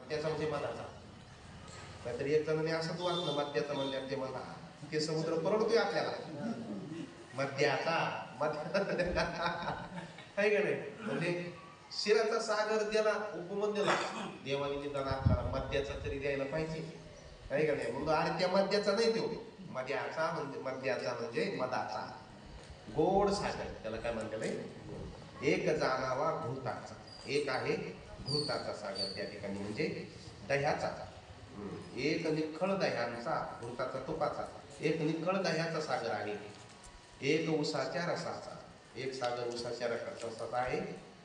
मद्याचा म्हणजे मधाचा. नाहीतरी एक जणांनी असंच वाटलं मद्याचा म्हणल्यावर ते मला ते समुद्र परवडतोय आपल्याला. मद्याचा आहे का नाही. म्हणजे शिराचा सागर द्याला उपमन दिला देवाने निदान आपल्याला मद्याचा तरी द्यायला पाहिजे आहे का नाही. म्हणून अरे त्या मद्याचा नाही देऊ, मद्याचा म्हणजे मद्याचा म्हणजे मधाचा गोड सागर त्याला काय म्हणते. एक जाणावा घृताचा, एक आहे घृताचा सागर त्या ठिकाणी म्हणजे दह्याचा. एक निखळ दह्यांचा, घृताचा तुपाचा, एक निखळ दह्याचा सागर आहे. एक उसाच्या रसाचा, एक सागर उसाच्या रसाचा आहे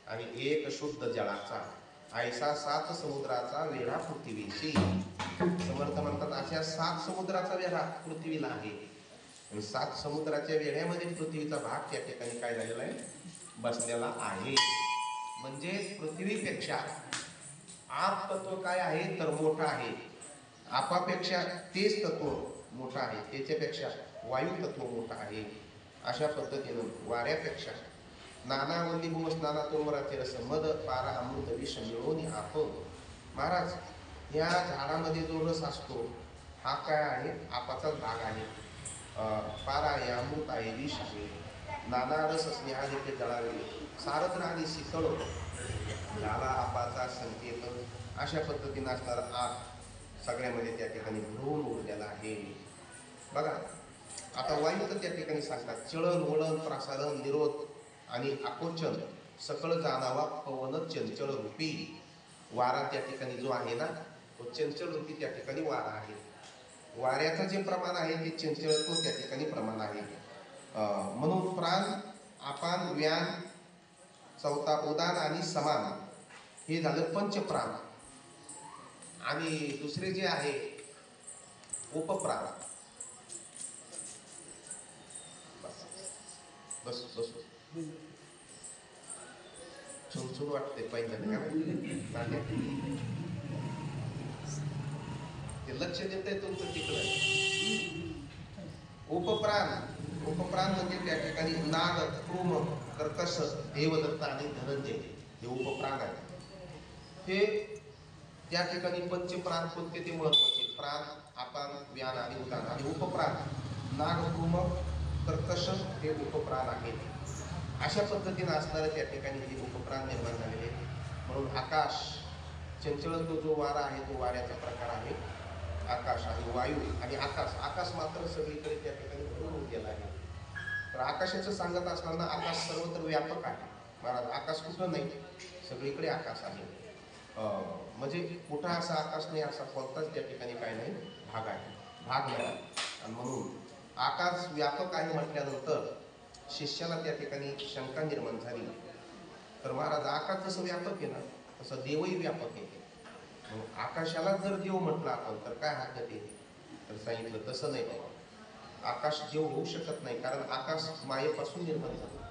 आणि एक शुद्ध जळाचा. ऐसा 7 समुद्राचा वेढा पृथ्वीशी. समर्थ म्हणतात अशा 7 समुद्राचा वेढा पृथ्वीला आहे. 7 समुद्राच्या वेढ्यामध्ये पृथ्वीचा भाग त्या ठिकाणी काय झालेला आहे, बसलेला आहे. म्हणजे पृथ्वीपेक्षा आप तत्व काय आहे तर मोठं आहे. आपापेक्षा तेच तत्व मोठं आहे, त्याच्यापेक्षा वायू तत्व मोठं आहे. अशा पद्धतीनं वाऱ्यापेक्षा नाना वल्ली भूम स्नाना तोमराचे रस मद पारा अमृत विष मिळवून आप. महाराज या झाडामध्ये जो रस असतो हा काय आहे, आपाचाच भाग आहे. पारा आहे, अमृत आहे, विष आहे. नाना रस स्नेहा देखील जळावे सारथ आणि शीतळ झाला आपाचा संकेत. अशा पद्धतीनं असणारा आप सगळ्यामध्ये त्या ठिकाणी भरून उरलेला आहे. बघा आता वायू तर त्या ठिकाणी सांगतात चळण वळण प्रसारण निरोध आणि आकोचन सकळ जाणावा पवन चंचल रूपी. वारा त्या ठिकाणी जो आहे ना तो चंचल रूपी त्या ठिकाणी वारा आहे. वाऱ्याचं जे प्रमाण आहे ते चंचलत्व त्या ठिकाणी प्रमाण आहे. म्हणून प्राण अपान व्यान चौथा उदान आणि समान हे झालं पंचप्राण. आणि दुसरे जे आहे उपप्राण. बस बस चुनचुन वाटते पाहिजे ते लक्ष देत आहे तुमचं तिकडं. उपप्राण, उपप्राण म्हणजे त्या ठिकाणी नाग क्रूम कर्कश देवदत्त आणि धनंजय हे उपप्राण आहे. हे त्या ठिकाणी पंचप्राण कोणते ते महत्वाचे. प्राण अपान व्यान आणि उदान. आणि उपप्राण नाग क्रूम कर्कश हे उपप्राण आहेत. अशा पद्धतीनं असणारे त्या ठिकाणी हे उपप्राण निर्माण झालेले. म्हणून आकाश चंचलत्व जो वारा आहे तो वाऱ्याचा प्रकार आहे. आकाश आणि वायू आणि आकाश. आकाश मात्र सगळीकडे त्या ठिकाणी भरून गेला आहे. तर आकाशाचं सांगत असताना आकाश सर्वत्र व्यापक आहे. महाराज आकाश कुठं नाही, सगळीकडे आकाश आहे. म्हणजे कुठं असा आकाश नाही असा कोणताच त्या ठिकाणी काय नाही भाग आहे, भाग नाही. आणि म्हणून आकाश व्यापक आहे म्हटल्यानंतर शिष्याला त्या ठिकाणी शंका निर्माण झाली. तर महाराज आकाश जसं व्यापक आहे ना तसं देवही व्यापक आहे. आकाशाला जर देव म्हटलं आपण तर काय हरकत आहे. तर सांगितलं तसं नाही बाबा, आकाश देव होऊ शकत नाही. कारण आकाश मायेपासून निर्माण झालं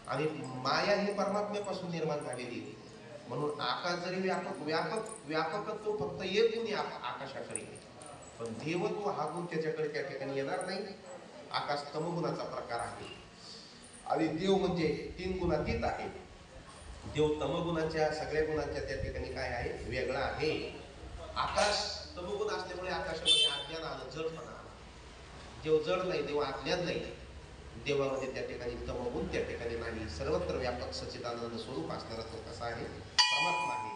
आणि माया ही परमात्म्यापासून निर्माण झालेली आहे. म्हणून आकाश जरी व्यापक व्यापक व्यापकत्व फक्त एक गुणी आकाशाकडे, पण देवत्व हा गुण त्याच्याकडे त्या ठिकाणी येणार नाही. आकाश तमगुणाचा प्रकार आहे आणि देव म्हणजे 3 गुणातीत आहे. देव तमगुणाच्या सगळ्या गुणांच्या त्या ठिकाणी काय आहे, वेगळा आहे. आकाश तमगुण असल्यामुळे आकाशामध्ये अज्ञान आलं, जडपणा आला. देव जड नाही, देव अज्ञान नाही. देवामध्ये त्या ठिकाणी तमगुण त्या ठिकाणी नाही. सर्वत्र व्यापक सच्चिदानंद स्वरूप असणारा तो कसा आहे, परमात्मा आहे.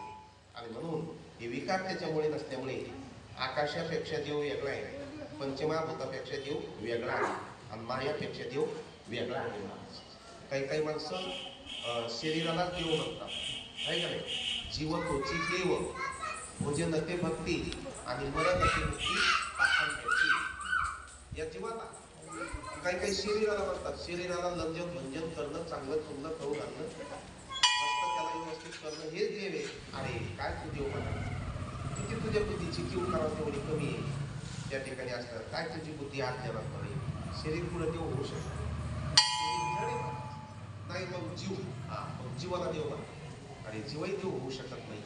आणि म्हणून हे विकार त्याच्यामुळे नसल्यामुळे आकाशापेक्षा देव वेगळा आहे, पंचमहाभूतापेक्षा देव वेगळा आहे आणि मायापेक्षा देव वेगळा आहे. काही काही माणसं शरीराला देव म्हणतात, आहे का नाही. जीव तोची देव भोजन ते भक्ती आणि मरण ते मुक्ती पाखंड्याची. या जीवाला काही काही शरीराला म्हणतात. शरीराला लंजन भंजन करणं, चांगलं चुंगलं खाऊ घालणं, मस्त त्याला व्यवस्थित करणं हेच देव आहे. अरे काय तू देव म्हणा, किती तुझ्या बुद्धीची जीव करावं तेवढी कमी आहे त्या ठिकाणी असतात. काय तुझी बुद्धी अज्ञानात पडेल, शरीर पुढे देव होऊ शकतो नाही. मग जीव, मग जीवाला देव म्हणतात. आणि जीवही देव होऊ शकत नाही.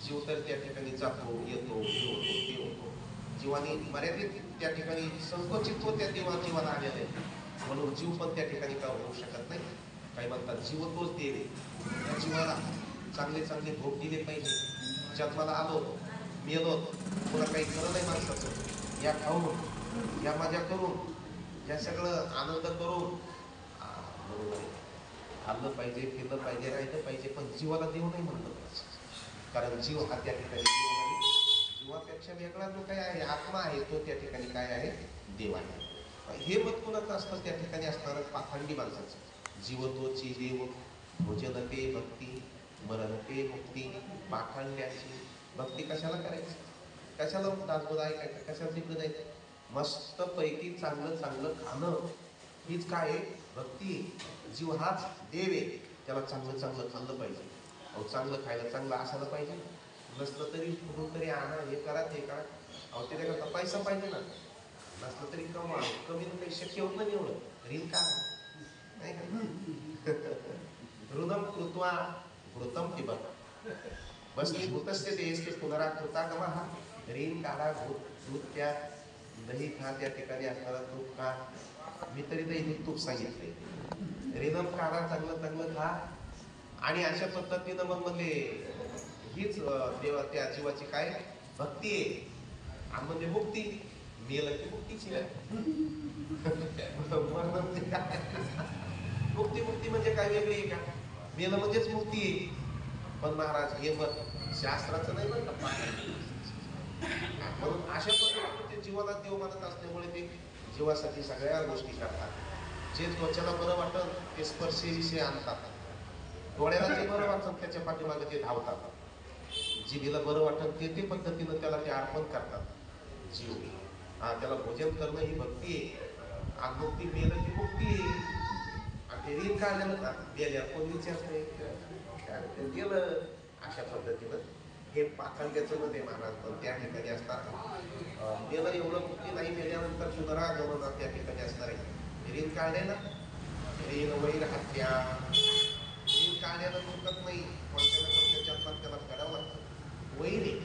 जीव तर त्या ठिकाणी जातो येतो, हे होतो ते होतो. जीवाने मर्यादित त्या ठिकाणी संकोचित्व त्या जीवाला आलेलं आहे. म्हणून जीव पण त्या ठिकाणी का होऊ शकत नाही. काही म्हणतात जीव तोच देव आहे. त्या जीवाला चांगले चांगले भोग दिले पाहिजे. जन्माला आलो मेलो पुन्हा काही खरं नाही माणसाचं. या खाऊन या मजा करून या सगळं आनंद करून बरोबर आहे, खाल्लं पाहिजे, पिलं पाहिजे, राहिलं पाहिजे, पण जीवाला देव नाही म्हणलं पाहिजे. कारण जीव हा त्या ठिकाणी जीव नाही, जीवापेक्षा वेगळा जो काही आहे आत्मा आहे तो त्या ठिकाणी काय आहे, देव आहे. हे मत कुणाचं असतं त्या ठिकाणी असणारं पाखंडी माणसाचं. जीवत्वची देव भोजनते भक्ती मरणते मुक्ती. पाखंड्याची भक्ती कशाला करायची, कशाला दासबोध ऐकायचं, कशाला तिकडे जायचं. मस्त पैकी चांगलं चांगलं खाणं हीच काय आहे, भक्ती. जीव हाच देव आहे, त्याला चांगलं चांगलं खाल्लं पाहिजे. अहो चांगलं खायला चांगलं असायला पाहिजे, नसलं तरी कुठून तरी आणा, हे करा ते करा. अहो त्याच्याकरता पैसा पाहिजे ना, नसलं तरी कमा, कमी काही शक्य होत नाही एवढं, ऋण का नाही का. ऋणम कृत्वा घृतम पिबत बसली भूतस्य देयस्ते पुनराकृता गमः. ऋण काढा, दूध प्या, दही खा, त्या ठिकाणी असणारा तूप खा. मी तरी दही तूप सांगितले. ऋणम काढा, चांगलं चांगलं खा. आणि अशा पद्धतीनं मग म्हणजे हीच देवा त्या जीवाची काय भक्ती आहे. आणि म्हणजे मुक्ती, मेलं की मुक्तीची मुक्ती. मुक्ती म्हणजे काय वेगळी आहे का, मेलं म्हणजेच मुक्ती आहे. पण महाराज हे मत शास्त्राचं नाही बरं का. म्हणून अशा पद्धतीने ते जीवाला देव मानत असल्यामुळे ते जीवासाठी सगळ्या गोष्टी करतात. जे त्वचेला बरं वाटत ते स्पर्शी विषय आणतात, डोळ्याला जे बरं वाटतं त्याच्या पाठीमागे ते धावतात, जिभेला बरं वाटत ते पद्धतीनं त्याला ते अर्पण करतात. जीव त्याला भोजन करणं ही भक्ती आहे. आणि मुक्ती मेलं की मुक्ती आहे. आणि ते रीत काढलेलं का गेल्या कोण विचारतंय ते गेलं. अशा पद्धतीनं हे पाखंड्याचं मध्ये महाराज पण त्या ठिकाणी असतात. मेलं एवढं मुक्ती नाही, मेल्यानंतर पुनरागमन त्या ठिकाणी असणार आहे. रीत काढलेलं रीन वैर हत्या, रीत काढण्याला चुकत नाही, कोणत्या ना कोणत्या जन्मात त्याला करावं लागतं. वैर आहे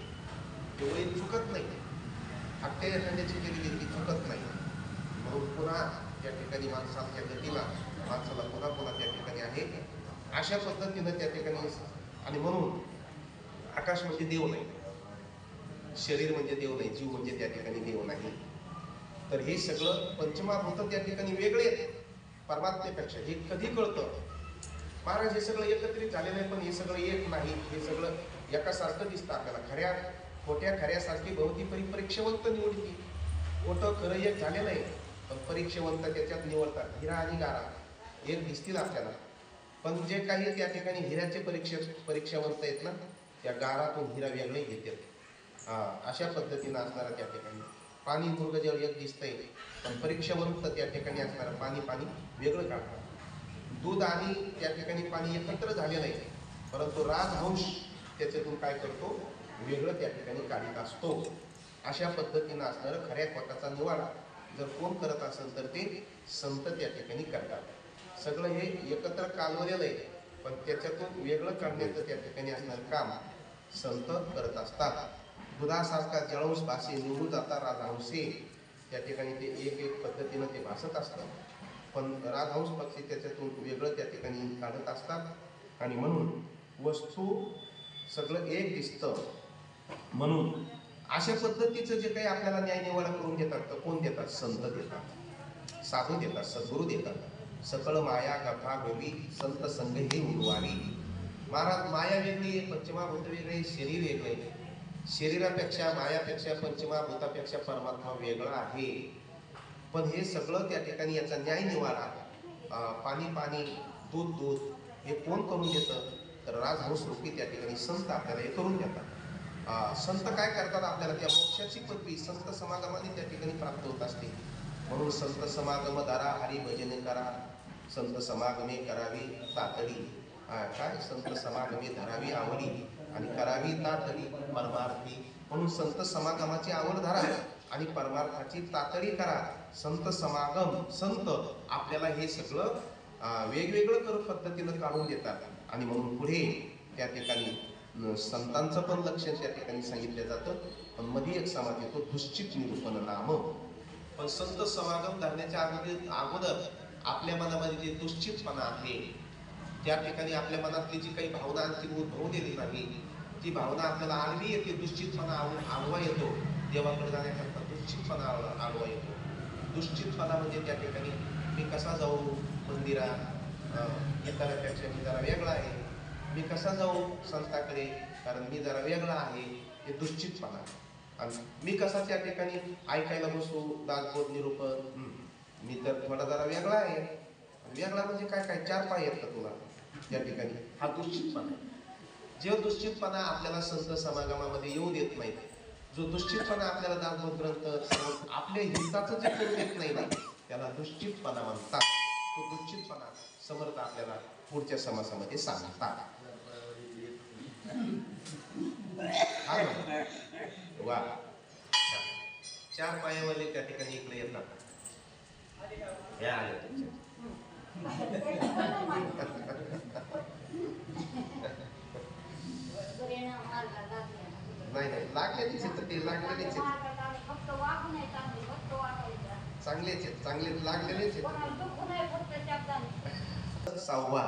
ते वैर चुकत नाही, हत्या एखाद्याची केलेली ती चुकत नाही. म्हणून पुन्हा त्या ठिकाणी माणसाच्या गतीला माणसाला पुन्हा पुन्हा त्या ठिकाणी आहे. अशा पद्धतीनं त्या ठिकाणी. आणि म्हणून आकाश म्हणजे देव नाही, शरीर म्हणजे देव नाही, जीव म्हणजे त्या ठिकाणी देव नाही. तर हे सगळं पंचमहाभूत त्या ठिकाणी वेगळे परमात्मेपेक्षा. हे कधी कळतं महाराज, हे सगळं एकत्रित झालेलं आहे पण हे सगळं एक नाही. हे सगळं एकासारखं दिसतं आपल्याला. खऱ्या खोट्या खऱ्यासारखी बहुती परीक्षेवंत निवडती. खोटं खरं एक झालेलं आहे पण परीक्षेवंत त्याच्यात निवडतात. हिरा आणि गारा एक दिसतील आपल्याला, पण जे काही त्या ठिकाणी हिऱ्याचे परीक्षावंत आहेत ना, त्या गारातून हिरा वेगळे घेतात. अशा पद्धतीनं असणारा त्या ठिकाणी पाणी मृग जेव्हा एक दिसतंय पण परीक्षावंत त्या ठिकाणी असणारं पाणी वेगळं काढतात. दूध आणि त्या ठिकाणी पाणी एकत्र झालेलं आहे, परंतु राजहंस त्याच्यातून काय करतो, वेगळं त्या ठिकाणी काढीत असतो. अशा पद्धतीनं असणारं खऱ्या खोटाचा निवाडा जर कोण करत असेल तर ते संत त्या ठिकाणी करतात. सगळं हे एकत्र कालवलेलं आहे पण त्याच्यातून वेगळं काढण्याचं त्या ठिकाणी असणारं काम संत करत असतात. दुधासारखा जळवूस भासे निवडून जाता राजहंसे. त्या ठिकाणी ते एक पद्धतीनं ते भासत असतं, पण राजहंस पक्षी त्याच्यातून वेगळं त्या ठिकाणी काढत असतात. आणि म्हणून वस्तू सगळं एक दिसतं. म्हणून अशा पद्धतीचं जे काही आपल्याला न्याय निवाडा करून देतात तर कोण देतात, संत देतात, साधू देतात, सद्गुरू देतात. सकळ माया गथा गोवी संत संघ हे उडवावी. महाराज माया वेगळी आहे, पंचमहाभूत वेगळे, शरीर वेगळे. शरीरापेक्षा मायापेक्षा पंचमहाभूतापेक्षा परमात्मा वेगळा आहे. पण हे सगळं त्या ठिकाणी याचा न्याय निवाडा, पाणी दूध हे कोण करून देतं तर राजहंस रूपी त्या ठिकाणी संत आपल्याला हे करून देतात. संत काय करतात, आपल्याला त्या मोक्षाची पदवी संत समागमाने त्या ठिकाणी प्राप्त होत असते. म्हणून संत समागम दारा हरी भजने करा, संत समागमे करावी तातडी. काय संत समागमे धरावी आवडी आणि करावी तातडी परमार्थी. म्हणून संत समागमाची आवड धरा आणि परमार्थाची तातडी करा. संत समागम, संत आपल्याला हे सगळं वेगवेगळं कर पद्धतीनं काढून देतात. आणि म्हणून पुढे त्या ठिकाणी संतांचं पण लक्ष त्या ठिकाणी सांगितलं जातं. पण मध्ये एक समाज येतो दुश्चित निरूपण नाम. पण संत समागम धरण्याच्या अगोदर आपल्या मनामध्ये जे दुश्चितपणा आहे त्या ठिकाणी आपल्या मनातली जी काही भावना आणखी उद्भवलेली नाही ती भावना आपल्याला आडवी येते, दुश्चितपणा आडवा येतो. देवाकडे जाण्याकरता दुश्चितपणा आडवा येतो. दुश्चितपणा म्हणजे त्या ठिकाणी मी कसा जाऊ मंदिरात, इतरांपेक्षा मी जरा वेगळा आहे, मी कसा जाऊ संतांकडे कारण मी जरा वेगळा आहे, हे दुश्चितपणा. आणि मी कसा त्या ठिकाणी ऐकायला बसू दासबोध निरूपण, मी तर थोडा जरा वेगळा आहे. वेगळा म्हणजे काय काय 4 पाय आहेत का तुला त्या ठिकाणी, हा दुश्चितपणा. जे दुश्चितपणा आपल्याला संत समागमामध्ये येऊ देत नाही, जो दुश्चितपणा आपल्याला दासबोध ग्रंथ आपल्या हिताचं जे करू देत नाही ना, त्याला दुश्चितपणा म्हणतात. तो दुश्चितपणा समर्थ आपल्याला पुढच्या समासामध्ये सांगतात. वा 4 पायावाले त्या ठिकाणी इकडे येतात. हे आले तुमचे नाही नाही लागलेलीच आहेत, ते लागलेलीच आहेत, चांगलेच आहेत, चांगले लागलेलेच आहेत. 6वा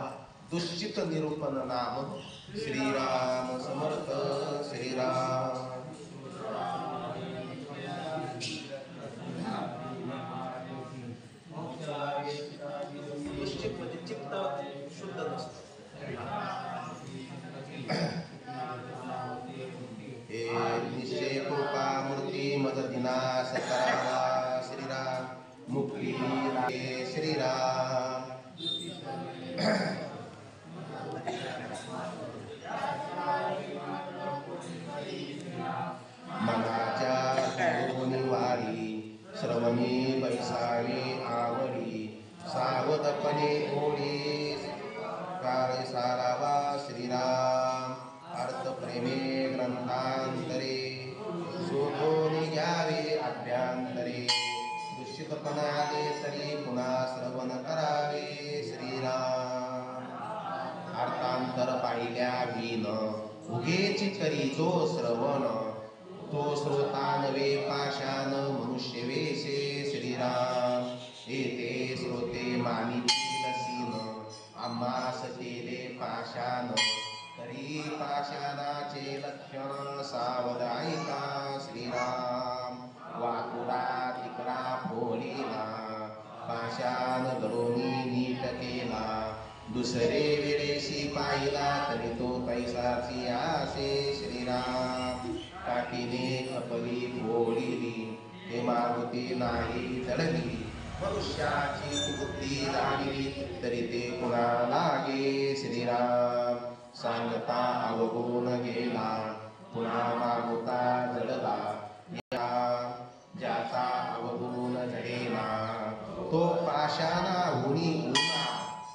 दुश्चित निरूपण नाम श्रीराम समर्थ श्रीराम. दुश्चित म्हणजे चित्त शुद्ध नसतं. हे निश्चय कृपा मूर्ती मद दिनास करावा श्रीराम मुक्ती श्रीराम. मनाच्या वारी श्रवणी बैसावी आवडी सावधपणे ओढी कार्य सारावा श्रीराम. अर्थ प्रेमे ग्रंथांतरे शोधून घ्यावे अभ्यंतरे. दुष्टितपणाने तरी पुन्हा श्रवण करावे श्रीराम. अर्थांतर पाहिल्या विन उगेची करी जो श्रवण तो श्रोता नवे पाषाण मनुष्य वेशे श्रीराम. येते श्रोते मानितील सीन आम्हास केले पाषाण तरी पाषाणाचे लक्षण सावध ऐका श्रीराम. वाकुडा तिकडा फोडीला पाषाण धरोनी नीट केला. दुसरे वेळेशी पाहिला तरी तो पैसाची आसे श्रीराम. काठीने कपली फोडीली हे मारुती नाही जळली. मनुष्याची बुद्धी जाणली तरी ते कुणा लागे श्रीराम. सांगता अवगुण गेला पुन्हा मागुता जळला. ज्याचा अवगुण जळेला तो पाषाणा हुनी उना.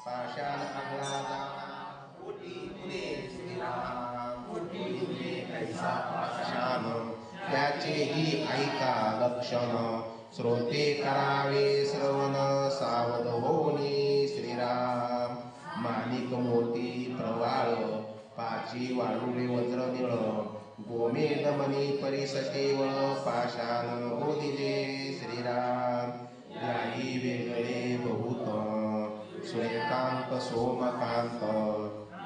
पाषाण आगळा जाणा कोटी गुणे श्रीराम. कोटी गुणे कैसा पाषाण त्याचेही ऐका लक्षण. श्रोते करावे श्रवण सावध होनी श्रीराम. माणिक मोती प्रवाळ पाची वाळुळे वज्र निळ. गोमेद मणी परिसकेवळ पाषाण बोधिले श्रीराम. याही वेगळे बहुत सूर्यकांत सोमकांत.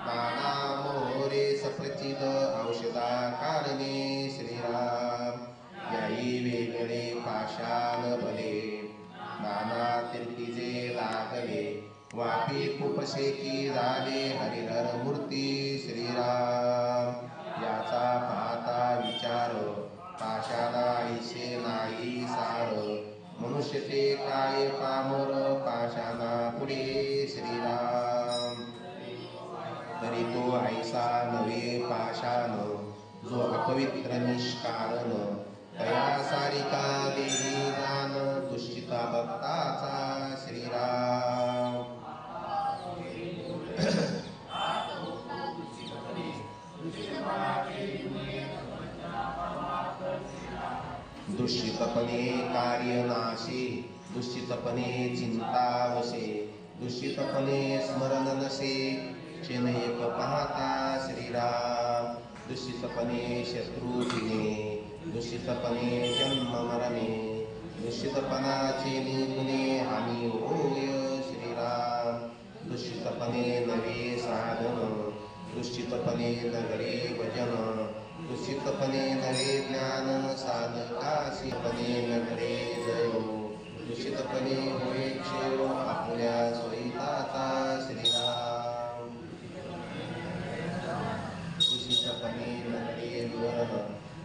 नाना मोरे सप्रचित औषधा कारणे श्रीराम. याही वेगळे पाषाण भले नाना तीर्थीजे लागले. वापी कुपशेकी झाले हरिहर मूर्ती श्रीराम. याचा पाहता विचार पाषाणा ऐसे नाही सार. मनुष्य ते काय पामर पाषाणा पुढे श्रीराम. तरी तो ऐसा नवे पाषाण जो अपवित्र निष्कारण. तया सारिका देही दान दुष्टिता भक्ताचा श्रीराम. दुष्टितपणे कार्यनाशी दुष्टितपणे चिंता वसे. दुष्टितपणे स्मरण नसे चेनयक पाहता श्रीराम. दुष्टितपणे शत्रुघ्ने दूषितपणे जन्म मरणे. दूषितपणाचे निगुणे हानी होय श्रीराम. दूषितपणे नवे साधन दूषितपणे नगरे भजन, दूषितपणे नवे ज्ञान साधकाशीपणे नगरे जयो, दूषितपणे होय क्षेय आपल्या स्वहिताचा श्रीराम. दूषितपणे नगरे विवरण,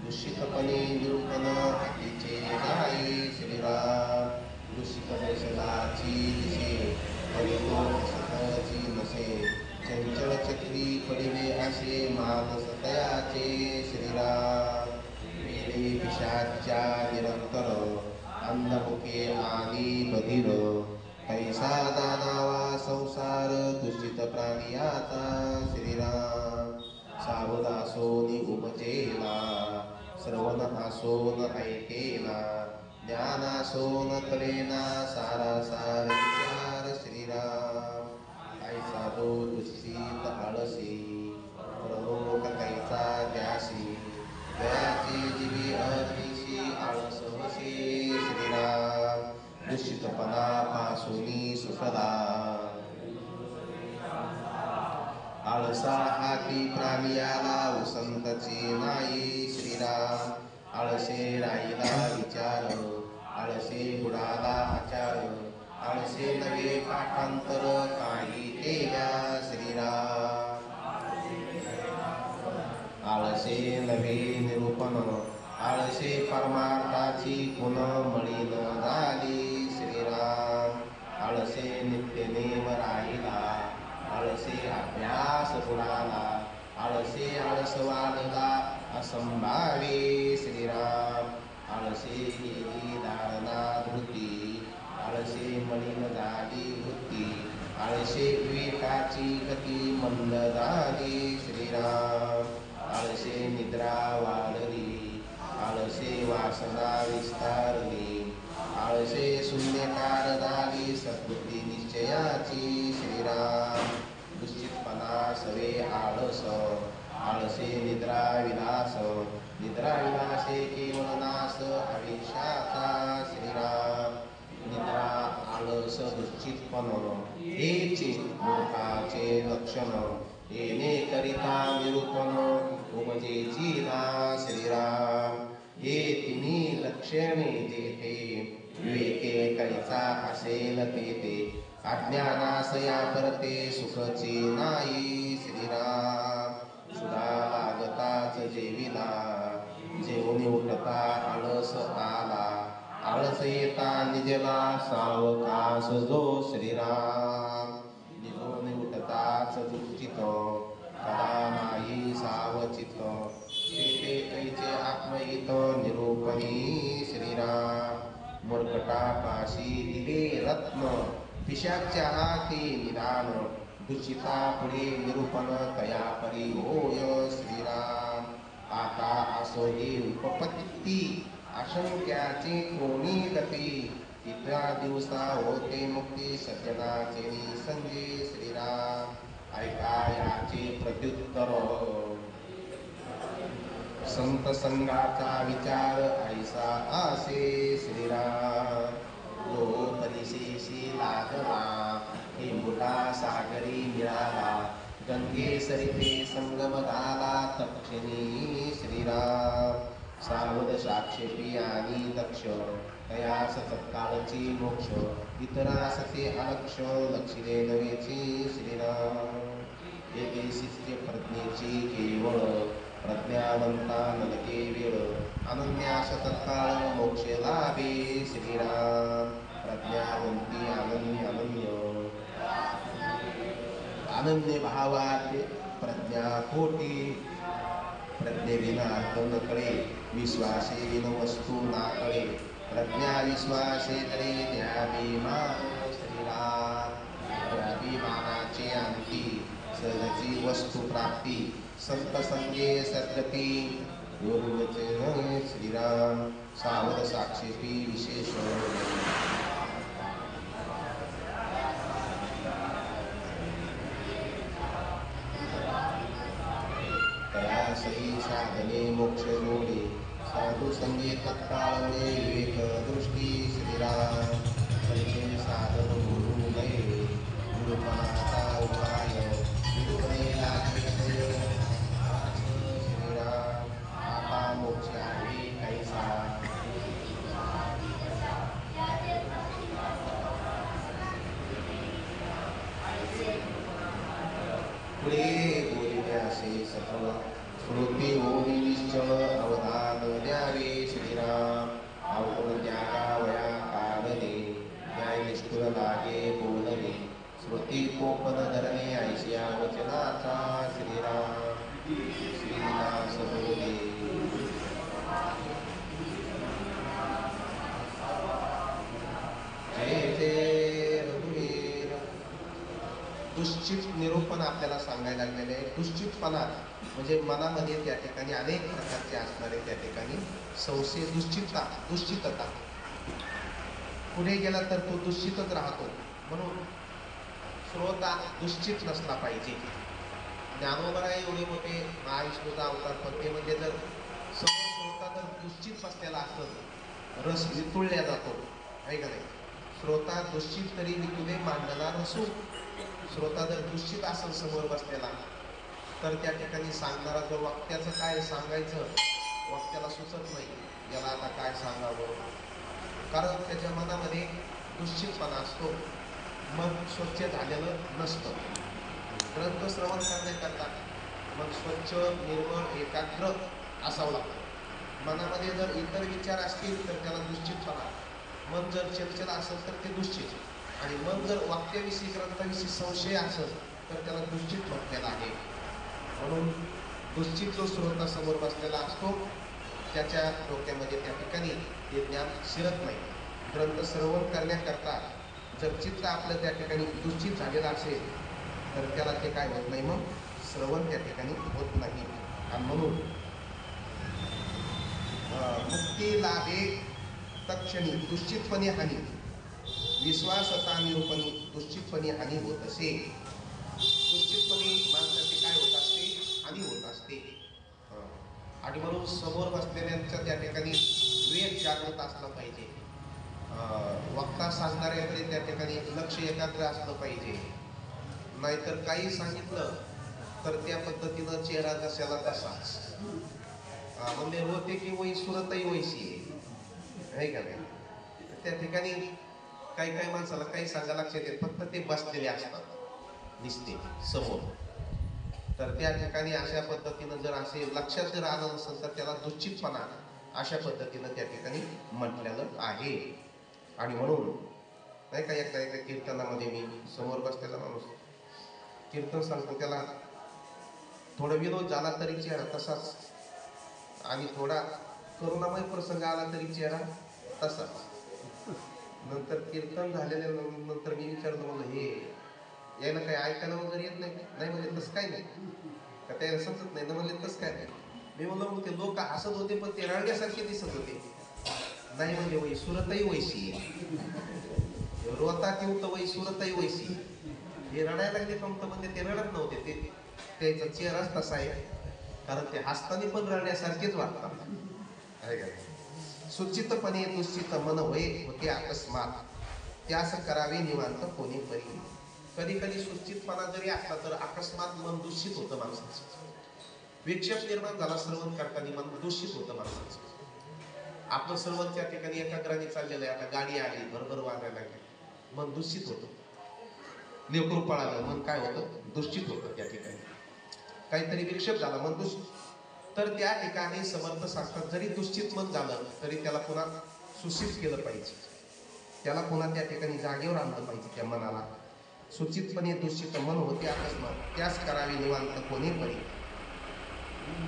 दूषितपणे निरूपण हातीचे जाई श्रीराम. दूषित दशलाची दिसे परितो सतची नसे, चंचल चक्री पडिले असे मानस तयाचे श्रीराम. मेले पिशाच्या निरंतर अंधमुखे आणि बधीर, कैसा दानावा संसार दूषित प्राणियाचा श्रीराम. सावध आसोनी उपजेला, श्रवण आसोन ऐकेना, ज्ञान आसोन कळेना, सारासार विचार श्रीराम. कैसा तो दूषित आळसी, प्रलोक कैसा त्यासी, दयाचे जीवी अनिशी आळस वसे श्रीराम. दूषितपणा पासूनी सुसदा, आळसा हाती प्राणियाला उसंतचे नाही श्रीराम. आळसे राहिला विचार, आळसे बुडाला आचार, आळसे नवे पाठांतर काही केल्या श्रीराम. आळसे नवे निरूपण, आळसे परमार्थाची गुण मळीन झाली श्रीराम. आळसे नित्यनेम राहिला, आळसे अभ्यास बुडाला, आळसे आळस वाढला असंभावी श्रीराम. आळसे गेली धारणा धृती, आळसे मलिन झाली वृत्ती, आळसे विवेकाची गती मंद झाली श्रीराम. आळसे निद्रा वाढली, आळसे वासना विस्तारली, आळसे शून्यकार झाली सद्बुद्धी निश्चयाची श्रीराम. दूषितपणा सवे आळस, आळसे निद्रा विलास, निद्रा विलासे केवळ नाश आयुष्याचा श्रीराम. निद्रा आळस दूषितपण हेचे मूर्खाचे लक्षण, येणे करिता निरूपण उपजेची ना श्रीराम. हे तिन्ही लक्षणे जेथे विवेके कैचा असेल तेथे, अज्ञानास या परते सुखची नाही श्रीराम. सुधा लागताच जेविला, जेवणी उठता आळस आला, आळस येता निजला सावकाश जो श्रीराम. निजून उठताच दुःखित, कदा नाही सावचित, तेथे कैचे आत्महित निरूपणी श्रीराम. मूर्खटापाशी दिले रत्न, पिशाच्या हाती निदान, दूषिता पुढे निरूपण तया परी होय श्रीराम. आता असो हे उपपत्ती, आशंक्याचे कोणी गती, इतरा दिवसा होते मुक्ती सज्जनाचे संजय श्रीराम. ऐका याचे प्रत्युत्तर, संत संघाचा विचार ऐसा आसे श्रीराम. जो परिशेषी लागला, हे मोठा सागरी मिळाला, गंगे सरिते संगम झाला तक्षणी श्रीराम. सावध साक्षेपी आणि दक्ष, तयास तत्काळची मोक्ष, इतरास ते अलक्ष लक्षिले नवेची श्रीराम. एके शिष्य प्रज्ञेची केवळ, प्रज्ञावंता नलके वेळ, अनन्यास तत्काळ मोक्ष लाभे श्रीराम. प्रज्ञावंती अनन्य अनन्य, अनन्य भावात प्रज्ञा कोटी, प्रज्ञेविना न कळे, विश्वासे विन वस्तू ना कळे, प्रज्ञा विश्वासे तळे द्याभिमान श्रीराम. द्याभिमानाचे अंती, सहजी वस्तू प्राप्ती, संत संगे सद्गती, योगवचन श्रीराम. सावध साक्षेपी विशेष, तयासही साधने मोक्ष जोडे, साधू संगे तत्काळ विवेक दृष्टी श्रीराम. परिचय साधन बोलू नये, निरूपणाचा उपाय, निरूपणे लागले दुश्चित निरूपण आपल्याला सांगायला लागलेले आहे. दुश्चितपणा म्हणजे मनामध्ये त्या ठिकाणी अनेक प्रकारचे असणारे त्या ठिकाणी संशय, दुश्चितता. पुढे गेला तर तो दुश्चितच राहतो. म्हणून श्रोता दुश्चित नसला पाहिजे. ज्ञानोबराय एवढे मोठे महाविष्णूचा अवतार, पण ते म्हणजे जर समोर श्रोता जर दुश्चित बसलेला असेल, रस वितुळल्या जातो, आहे का नाही? श्रोता दुश्चित तरी वितुले मांडला रसू. श्रोता जर दुश्चित असेल समोर बसलेला, तर त्या ठिकाणी सांगणारा जो वाक्याचं काय सांगायचं, वाक्याला सुचत नाही, याला आता काय सांगावं, कारण त्याच्या मनामध्ये दुश्चितपणा असतो, मन स्वच्छ झालेलं नसतं. ग्रंथ श्रवण करण्याकरता मन स्वच्छ, निर्मळ, एकाग्र असावं लागतं. मनामध्ये जर इतर विचार असतील तर त्याला दुश्चितपणा, मन जर चंचल असेल तर ते दुश्चित, आणि मन जर वाक्याविषयी, ग्रंथाविषयी संशय असेल तर त्याला दुश्चित म्हटलेला आहे. म्हणून दुश्चित जो श्रोता समोर बसलेला असतो त्याच्या डोक्यामध्ये त्या ठिकाणी हे ज्ञान शिरत नाही. ग्रंथ श्रवण करण्याकरता जर चित्त आपलं त्या ठिकाणी दुश्चित झालेलं असेल तर त्याला ते काय होत नाही, मग श्रवण त्या ठिकाणी होत नाही. आणि म्हणून मुक्ती लाभे तक्षणी दुश्चितपणे हानी, विश्वासता निरूपणी दुश्चितपणे हानी होत असे. दुश्चितपणे माणसाची काय होत असते, हानी होत असते. आणि म्हणून समोर बसलेल्यांच्या त्या ठिकाणी विवेक जागृत असला पाहिजे. वक्ता सांगणाऱ्याकडे त्या ठिकाणी लक्ष एकाग्र असलं पाहिजे. नाहीतर काही सांगितलं तर त्या पद्धतीनं चेहरा जशाला तसाच. म्हणजे होते की वही सुरतही वैशी आहे का नाही? त्या ठिकाणी काही काही माणसाला काही सांगा लक्षात येते, फक्त ते बसलेले असतात निसते समोर. तर त्या ठिकाणी अशा पद्धतीनं जर असे लक्षात जर आलं नसेल तर त्याला दुश्चितपणा अशा पद्धतीनं त्या ठिकाणी म्हटलेलं आहे. आणि म्हणून नाही का, एका कीर्तनामध्ये मी समोर बसलेला माणूस कीर्तन सांगतो, त्याला थोडा विनोद झाला तरी चेहरा तसाच, आणि थोडा करुणामय प्रसंग आला तरी चेहरा तसाच. नंतर कीर्तन झालेल्या नंतर मी विचारलं, म्हणलं हे यायला काही ऐकायला वगैरे येत नाही? नाही म्हणजे तसं काय नाही का, त्याला समजत नाही ना? म्हणजे तसं काय नाही. मी म्हणलं ते लोक हसत होते पण ते रडण्यासारखे दिसत होते. नाही म्हणजे वही सुरतही वैशी आहे, रोता ठेवतं वही सुरतही वैशी. हे रडायला लागले फक्त, म्हणजे ते रडत नव्हते, ते त्याचा चेहराच तसा आहे, कारण ते हसताना पण रडण्यासारखेच वाटतात, आहे का? सुचितपणे दुश्चित मन होय होते अकस्मात, त्यास करावे निवांत कोणी परी. कधी कधी सुचितपणा जरी असला तर अकस्मात मन दूषित होतं माणसाचं. विक्षेप निर्माण झाला श्रवण करताना, मन दूषित होतं माणसाचं. आपलं श्रवण त्या ठिकाणी एकाग्राने चाललेलं आहे, आता गाडी आली, भरभर वाजायला लागली, मन दूषित होतं. लेकरू पळालं, मन काय होतं, दूषित होतं. त्या ठिकाणी काहीतरी विक्षेप झाला, मन दूषित. तर त्या ठिकाणी समर्थ सांगतात, जरी दुश्चित मन झालं तरी त्याला पुन्हा सुशित केलं पाहिजे, त्याला पुन्हा त्या ठिकाणी जागेवर आणलं पाहिजे. त्या मनाला सुचितपणे दुश्चित मन होते अकस्मात, त्यास करावे निवांत कोणी परी.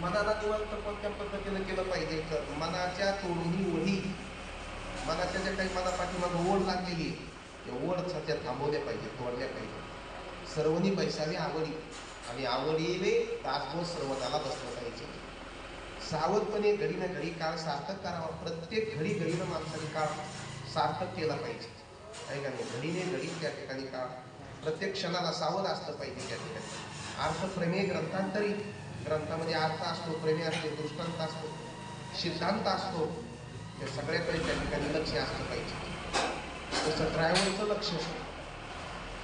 मनाला निवांत कोणत्या पद्धतीनं केलं पाहिजे? तर मनाच्या तोडूनी ओढी, मनाच्या ज्या काही मनापाठीमागं ओढ लागलेली आहे, त्या ओढ सध्या थांबवल्या पाहिजे, तोडल्या पाहिजे. सर्वनी पैसावी आवडी, आणि आवडीने दासबोध सर्वताला बसलं पाहिजे. सावधपणे घडी ना घडी काळ सार्थक करावा. प्रत्येक घडी घडीनं माणसाने काळ सार्थक केला पाहिजे, आहे का नाही? घडीने घडी त्या ठिकाणी काळ, प्रत्येक क्षणाला सावध असलं पाहिजे. त्या ठिकाणी अर्थप्रमेय ग्रंथांतरी, ग्रंथामध्ये अर्थ असतो, प्रेमी असते, दृष्टांत असतो, सिद्धांत असतो, त्या सगळ्याकडे त्या ठिकाणी लक्ष असलं पाहिजे. तसं ड्रायव्हरचं लक्ष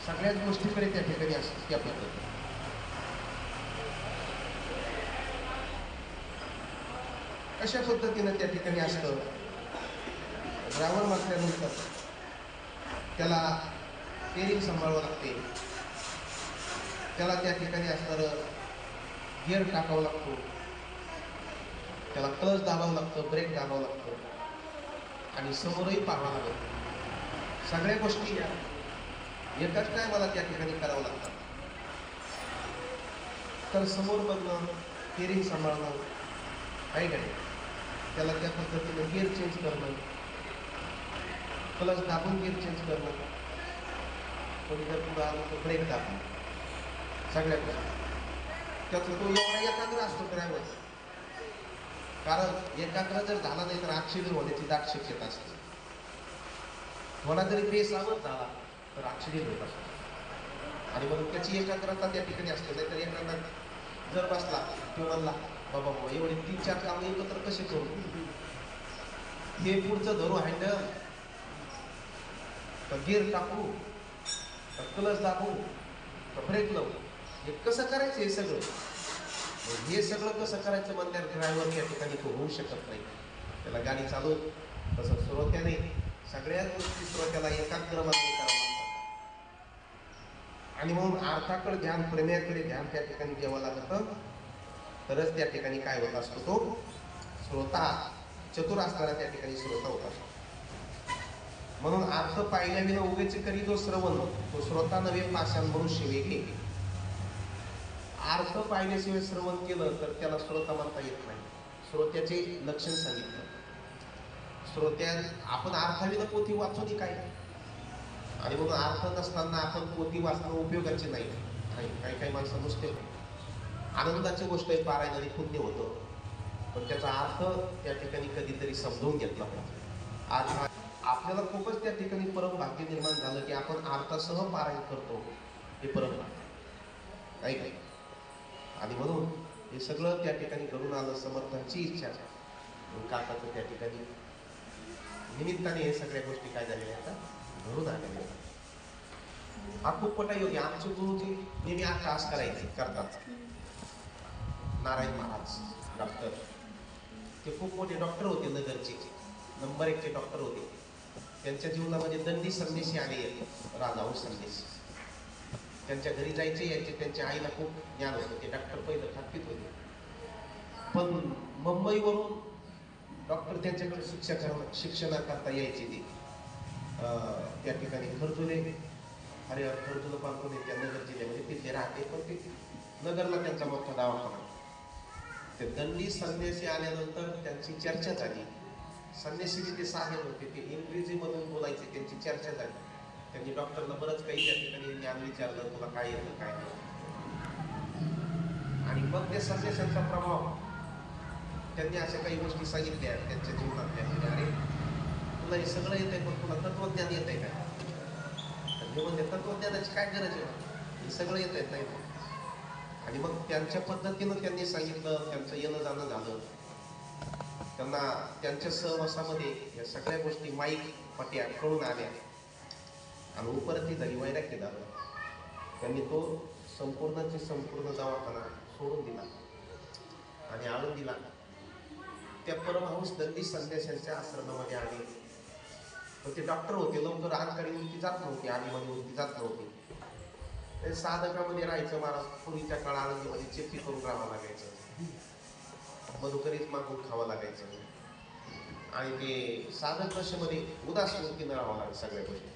सगळ्याच गोष्टीकडे त्या ठिकाणी असतं. त्या पद्धतीने अशा पद्धतीनं त्या ठिकाणी असतं. ड्रायव्हर म्हटल्यानंतर त्याला स्टेरिंग सांभाळावं लागते, त्याला त्या ठिकाणी असणारं गिअर टाकावं लागतो, त्याला क्लच दाबावं लागतं, ब्रेक दाबावं लागतं, आणि समोरही पाहावं लागतं. सगळ्या गोष्टी या एकाच टायमाला त्या ठिकाणी करावं लागतात. तर समोर बघणं, स्टेरिंग सांभाळणं, आहे का नाही? त्याला त्या पद्धतीनं गिअर चेंज करणं, क्लच दाबून गिअर चेंज करणं, कोणी जर पुढं आलं तर ब्रेक दाबणं, सगळ्यात त्याचा तो एवढा एकाग्र असतो ड्रायव्हर, कारण एकाग्र जर झाला नाही तर ऍक्सिडेंट होण्याची दाट शक्यता असते. थोडा जरी बेसावध झाला तर ऍक्सिडेंट होत असतो. आणि म्हणून त्याची एकाग्रता त्या ठिकाणी असते. नाहीतर एखादा जर बसला किंवा म्हणला बाबा बाबा एवढे 3-4 काम एकत्र कसे करू, हे पुढचं धरू हँडल, का गिअर टाकू, का क्लच दाबू, का ब्रेक लावू, हे कसं करायचं हे सगळं. हे सगळं कसं करायचं म्हणल्यावर ड्रायव्हर या ठिकाणी तो होऊ शकत नाही. त्याला गाडी चालू तसं श्रोत्याने सगळ्याच गोष्टी श्रोत्याला एकाग्रपणे करावं लागतात. आणि म्हणून अर्थाकडे ध्यान, प्रेमाकडे ध्यान त्या ठिकाणी द्यावं लागतं. तरच त्या ठिकाणी काय होत असतो, तो श्रोता चतुर असणारा त्या ठिकाणी श्रोता होत असतो. म्हणून अर्थ पाहिल्याविना उगेच करी जो श्रवण, तो श्रोता नव्हे पाषाण मनुष्य वेगळे. अर्थ पाहिल्याशिवाय श्रवण केलं तर त्याला श्रोता म्हणता येत नाही. श्रोत्याचे लक्षण सांगितलं. श्रोत्या आपण अर्थाविना पोथी वाचून काय, आणि म्हणून अर्थ नसताना आपण पोथी वाचणं उपयोगाचे नाही. काही काही माणसं नुसते आनंदाची गोष्ट आहे, पारायणाने पुण्य होतं, पण त्याचा अर्थ त्या ठिकाणी कधीतरी समजून घेतला पाहिजे. अर्थ आपल्याला खूपच त्या ठिकाणी परम भाग्य निर्माण झालं की आपण अर्थासह पारायण करतो, हे परम भाग्य काही नाही. आणि म्हणून हे सगळं त्या ठिकाणी घडून आलं. समर्थांची इच्छा काकाचं त्या ठिकाणी निमित्ताने हे सगळ्या गोष्टी काय झालेल्या आहेत, घडून आलेल्या आहेत. हा खूप मोठा योगी. आमचे गुरुजी नेहमी 8 तास करायचे करतात. नारायण महाराज डॉक्टर, ते खूप मोठे डॉक्टर होते, नगरचे नंबर 1 चे डॉक्टर होते. त्यांच्या जीवनामध्ये दंडी संन्यासी आले, राजाऊ संन्यासी. त्यांच्या घरी जायचे यायचे. त्यांच्या आईला खूप ज्ञान होतं. ते डॉक्टर पहिलं थापित होते, पण मुंबईवरून डॉक्टर त्यांच्याकडे शिक्षणाकरता यायचे. ते त्या ठिकाणी खरजुले, अरे खरजुलं पालखून त्या नगर जिल्ह्यामध्ये तिथे राहते, पण ते नगरला त्यांचा मोठा दवाखाना. ते दंडी संन्यासी आल्यानंतर त्यांची चर्चा झाली. संन्यासी ते साहेब होते, ते इंग्रजीमधून बोलायचे, त्यांची चर्चा झाली. त्यांनी डॉक्टरला बरंच काही त्या ठिकाणी ज्ञान विचारलं, तुला काय येतं काय नाही. आणि मग त्या संन्यासांचा प्रभाव त्यांनी अशा काही गोष्टी सांगितल्या त्यांच्या जीवनातल्या. अरे तुला हे सगळं येतंय, पण तुला तत्वज्ञान येत आहे का? तर म्हणजे तत्वज्ञानाची काय गरज आहे, हे सगळं येत आहे नाही. आणि मग त्यांच्या पद्धतीनं त्यांनी सांगितलं. त्यांचं येणं जाणं झालं. त्यांना त्यांच्या सहवासामध्ये या सगळ्या गोष्टी माईक पट्या कळून आल्या आणि उपरती झाली, वैराग्य झालं. त्यांनी तो संपूर्णचे संपूर्ण दवाखाना सोडून दिला आणि आळंदीला त्या परमहंस दंडी संन्यासांच्या आश्रमामध्ये आले. पण ते डॉक्टर होते, लवकर आजकाळी उलटी जात नव्हती, आधीमध्ये उलटी जात नव्हती. ते साधकामध्ये राहायचं. महाराज पूर्वीच्या काळा आळंदीमध्ये चेपी करून राहावं लागायचं, मधुकरीच मागून खावं लागायचं, आणि ते साधक दशेमध्ये उदास वृत्तीनं राहावं लागायचं सगळ्या गोष्टी.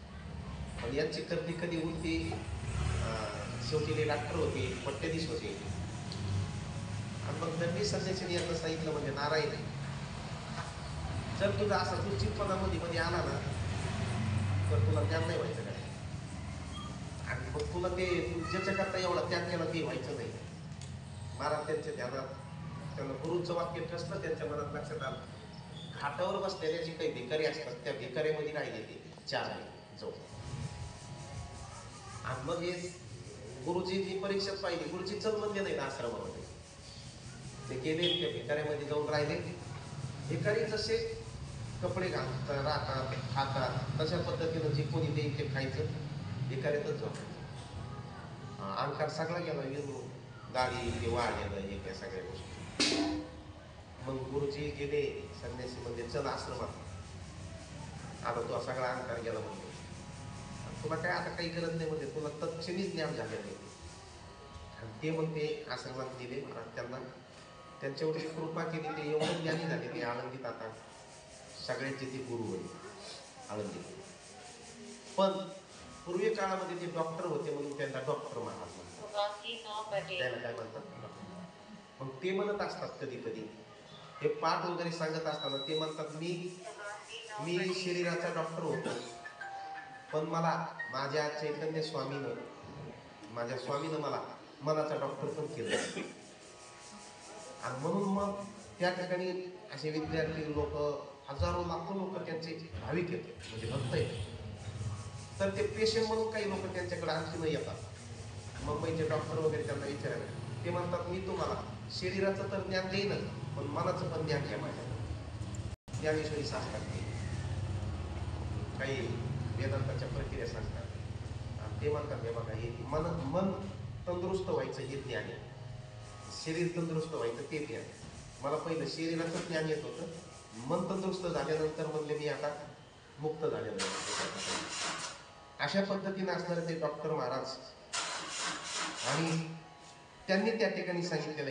पण यांची कधी कधी उलटी शेवटी ते डॉक्टर होते, पट्टेदीश होते. आणि मग दंडी संन्यासीने यांना सांगितलं, म्हणजे नारायण जर तुझा असा तू चित्पणामध्ये मध्ये आला ना तर तुला ज्ञान नाही व्हायचं काय. आणि मग तुला ते ज्याच्या करता एवढा त्याग केला ते व्हायचं नाही. महाराज त्यांच्या ध्यानात त्यांना गुरुचं वाक्य ठसलं, त्यांच्या मनात लक्षात आलं. घाटावर बसलेल्या जी काही भिकारी असतात त्या भिकाऱ्यामध्ये राहिले ते 4 जाऊ. आणि मग हे गुरुजींनी परीक्षेत पाहिली. गुरुजी चल म्हणले नाही ना आश्रमामध्ये. ते गेले, त्या भिकाऱ्यामध्ये जाऊन राहिले. भिकारी जसे कपडे घालतात, राहतात, खातात, तशा पद्धतीनं जे कोणी देईल ते खायचं, भिकाऱ्यातच जाऊ. अंकार सगळा गेला, येऊन गाडी ते वाढलेलं हे त्या सगळ्या गोष्टी. मग गुरुजी गेले संन्यासी म्हणजे चल आश्रमात. आता तो सगळा अंकार गेला म्हणजे तुला काय आता काही गरज नाही, म्हणजे तुला तत्क्षणी ज्ञान झालेलं आहे. आणि ते मग ते आश्रमात दिले. महाराज त्यांना त्यांच्यावर कृपा केली, ते एवढं ज्ञानी झाले ते आळंदीत आता सगळ्यांचे ते गुरु होते आळंदीत. पण पूर्वी काळामध्ये ते डॉक्टर होते म्हणून त्यांना डॉक्टर महाराज म्हणतात. त्याला काय म्हणतात? मग ते म्हणत असतात कधी कधी हे पाठ वगैरे सांगत असताना ते म्हणतात, मी शरीराचा डॉक्टर होतो, पण मला माझ्या चैतन्य स्वामीनं, माझ्या स्वामीनं मला मनाचा डॉक्टर पण केलं. आणि म्हणून मग त्या ठिकाणी असे विद्यार्थी लोक, हजारो लाखो लोक त्यांचे भाविक येते, म्हणजे भक्त येते. तर ते पेशंट म्हणून काही लोक त्यांच्याकडे आणखी येतात. मुंबईचे डॉक्टर वगैरे त्यांना विचारायला, ते म्हणतात मी तुम्हाला शरीराचं तर ज्ञान देईनच, पण मनाचं पण ज्ञान घ्या माझ्या. ज्ञानेश्वरी सांगतात काही वेदांताच्या प्रक्रिया सांगतात. आणि ते म्हणतात हे बघा, हे मन तंदुरुस्त व्हायचं हे ज्ञान आहे, शरीर तंदुरुस्त व्हायचं ते ज्ञान. मला पहिलं शरीराचं ज्ञान येत होतं, मन तंदुरुस्त झाल्यानंतर म्हणले मी आता मुक्त झालेलो आहे. अशा पद्धतीने असणारे ते डॉक्टर महाराज, आणि त्यांनी त्या ठिकाणी सांगितलेलं